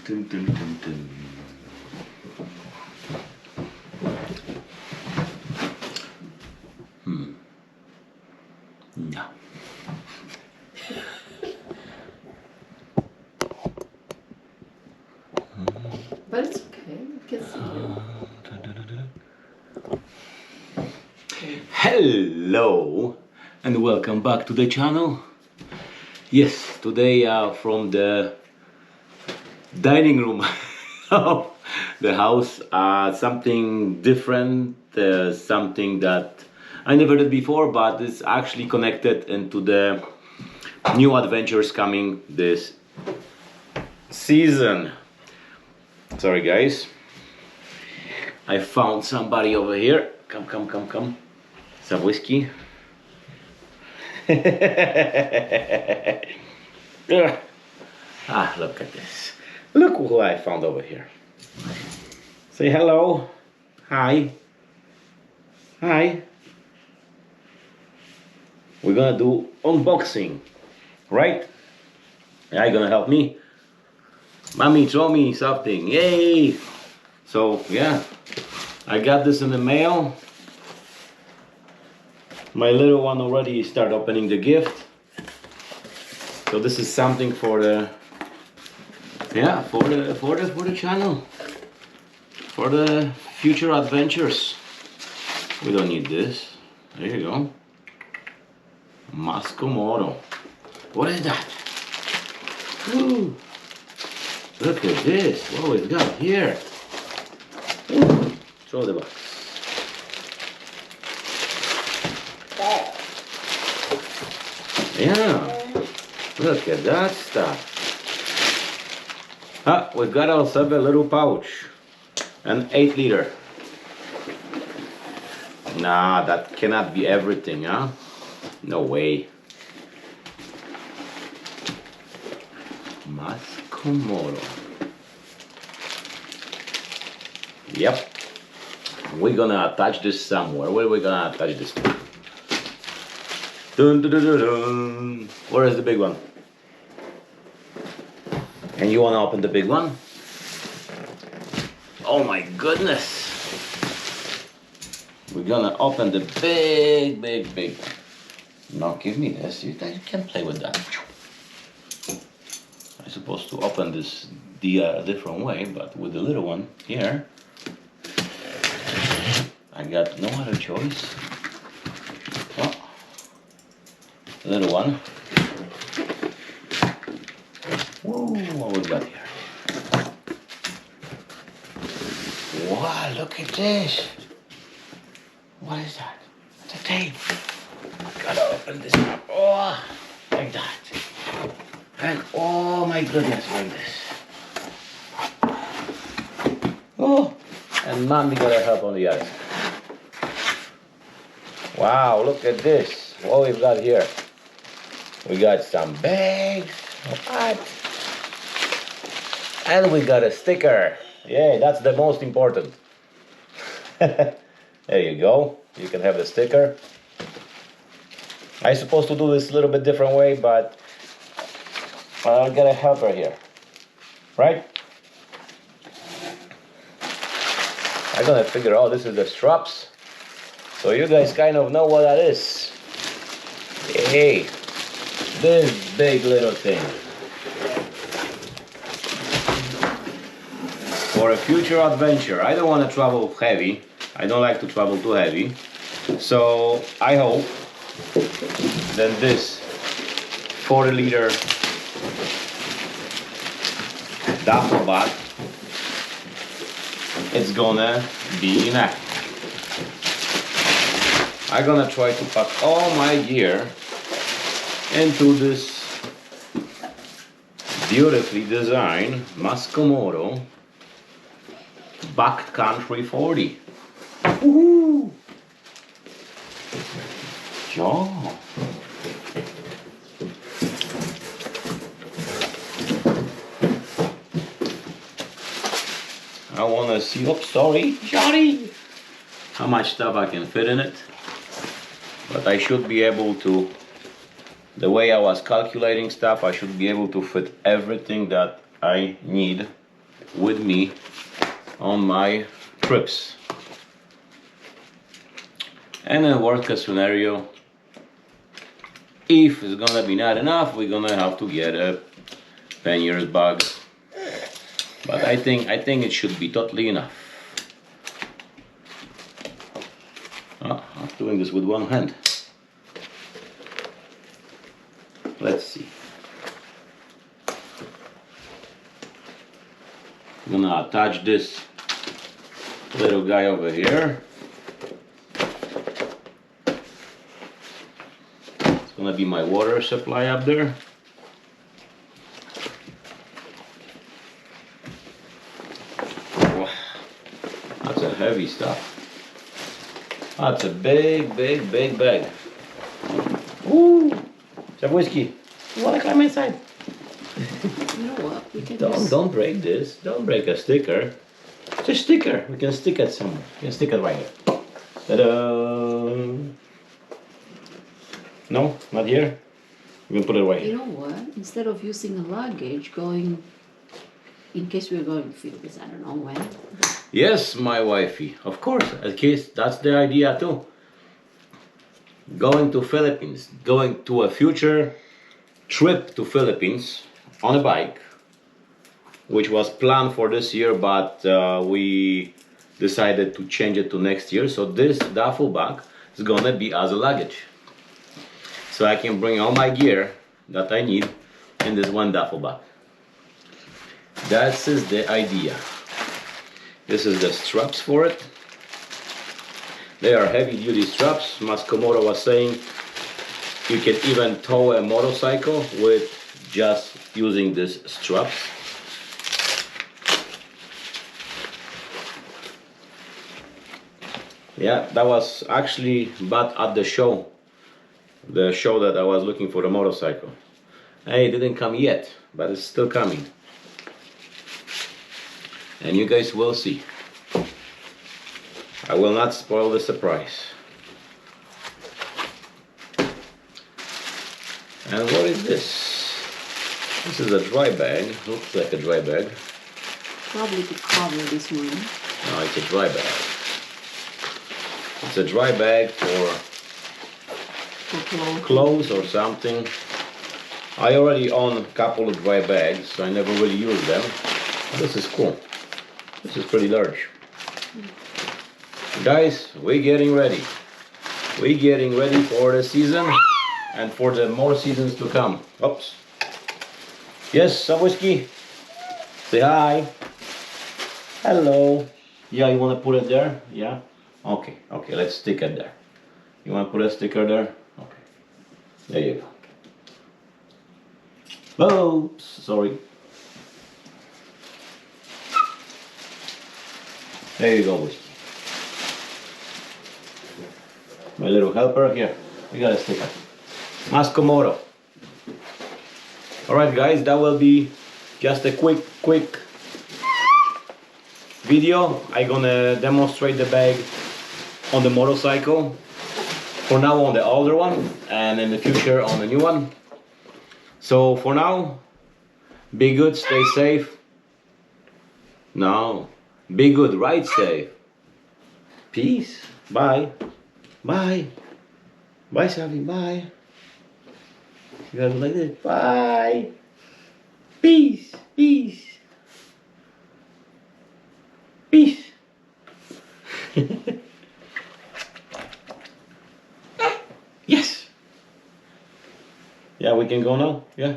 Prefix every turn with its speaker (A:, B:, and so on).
A: Dun, dun, dun, dun. No.
B: But it's okay, I can see you.
A: Hello and welcome back to the channel. Yes, today from the dining room of the house, something different, something that I never did before, but it's actually connected into the new adventures coming this season. Sorry guys, I found somebody over here. Come. Some whiskey. Look at this. Look who I found over here. Say hello. Hi. Hi. We're gonna do unboxing, right? Are you gonna help me? Mommy, throw me something. Yay! So, yeah. I got this in the mail. My little one already started opening the gift. So this is something for the for the channel. For the future adventures. We don't need this. There you go. MOSKO. What is that? Ooh. Look at this. What we've got here. Ooh. Throw the box. Yeah, look at that stuff. We've got ourselves a little pouch. An 8-liter. Nah, that cannot be everything, huh? No way. MOSKO. Yep. We're gonna attach this somewhere. Where are we gonna attach this to? Dun, dun, dun, dun, dun. Where is the big one? And you wanna open the big one? Oh my goodness. We're gonna open the big one. No, give me this. You can't play with that. I'm supposed to open this a different way, but with the little one here, I got no other choice. Oh, little one. Whoa, what we got here? Wow, look at this. What is that? It's a tape. Gotta open this up. Oh, like that. And oh my goodness, like this. Oh, and mommy gotta help on the other side. Wow, look at this. What we've got here. We got some bags. What? And we got a sticker. Yeah, that's the most important. There you go. You can have the sticker. I'm supposed to do this a little bit different way, but I'll get a helper here. Right? I'm gonna figure out this is the straps. So you guys kind of know what that is. Hey, this big little thing. For a future adventure. I don't want to travel heavy. I don't like to travel too heavy. So I hope that this 40-liter duffel bag it's gonna be enough. I'm gonna try to pack all my gear into this beautifully designed MOSKO Backcountry 40. Woohoo! Yeah. I wanna see, oops, sorry, how much stuff I can fit in it. But I should be able to, the way I was calculating stuff, I should be able to fit everything that I need with me on my trips. And in a worst case scenario, if it's gonna be not enough, we're gonna have to get a panniers bag. But I think it should be totally enough. Oh, I'm doing this with one hand. Let's see. I'm gonna attach this little guy over here. It's gonna be my water supply up there. Wow, that's a heavy stuff. That's a big bag. Ooh, Zabłyski, you wanna climb inside?
B: You know what? We can
A: Don't break this. Don't break a sticker. It's a sticker. We can stick it somewhere. We can stick it right here. Ta-da! No, not here. We can put it right
B: You
A: here.
B: know what? Instead of using a luggage going, in case we're going to Philippines, I don't know when.
A: Yes, my wifey. Of course. In case that's the idea too. Going to Philippines. Going to a future trip to Philippines on a bike, which was planned for this year, but we decided to change it to next year. So this duffel bag is gonna be as a luggage. So I can bring all my gear that I need in this one duffel bag. That is the idea. This is the straps for it. They are heavy duty straps. MOSKO was saying you can even tow a motorcycle with just using these straps. Yeah, that was actually bought at the show that I was looking for the motorcycle. Hey, it didn't come yet, but it's still coming. And you guys will see. I will not spoil the surprise. And what is this? This is a dry bag. Looks like a dry bag.
B: Probably to cover this one.
A: No, it's a dry bag. It's a dry bag for clothes or something. I already own a couple of dry bags, so I never really use them. This is cool. This is pretty large. Guys, we're getting ready. We're getting ready for the season and for the more seasons to come. Oops. Yes, Zabłyski. Say hi. Hello. Yeah, you want to put it there? Yeah? Okay, let's stick it there. You want to put a sticker there? Okay. There you go. Oh, sorry. There you go, Whiskey. My little helper here. We got a sticker. MOSKO. Alright guys, that will be just a quick video. I'm gonna demonstrate the bag on the motorcycle. For now on the older one, and in the future on the new one. So for now, be good, stay safe. No, be good, ride safe. Peace. Bye. Bye. Bye, Savi. Bye. You gotta go like this. Bye. Peace. Peace. Peace. Yes. Yeah, we can go now. Yeah.